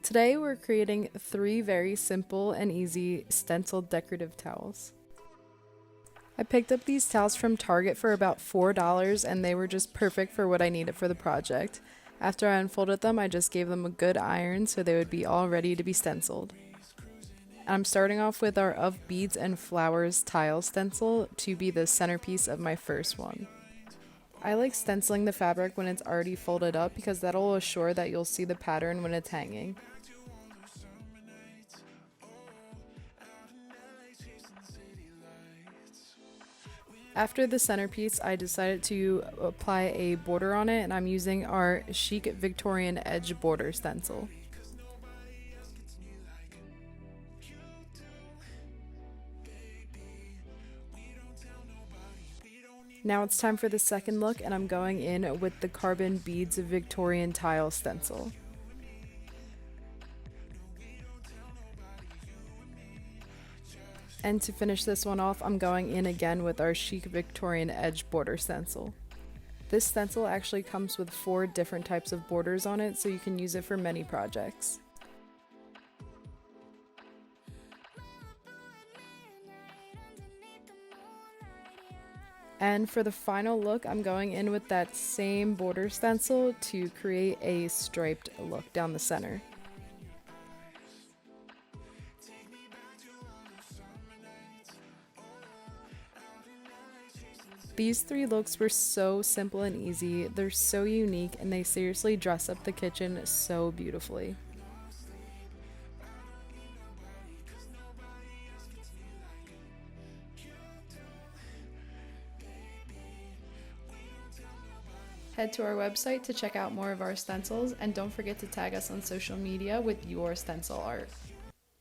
Today we're creating 3 very simple and easy stencil decorative towels. I picked up these towels from Target for about $4 and they were just perfect for what I needed for the project. After I unfolded them, I just gave them a good iron so they would be all ready to be stenciled. I'm starting off with our Of Beads and Flowers tile stencil to be the centerpiece of my first one. I like stenciling the fabric when it's already folded up because that'll assure that you'll see the pattern when it's hanging. After the centerpiece, I decided to apply a border on it, and I'm using our Chic Victorian Edge border stencil. Now it's time for the second look, and I'm going in with the Carbon Beads Victorian Tile stencil. And to finish this one off, I'm going in again with our Chic Victorian Edge border stencil. This stencil actually comes with 4 different types of borders on it, so you can use it for many projects. And for the final look, I'm going in with that same border stencil to create a striped look down the center. These 3 looks were so simple and easy, they're so unique, and they seriously dress up the kitchen so beautifully. Head to our website to check out more of our stencils, and don't forget to tag us on social media with your stencil art.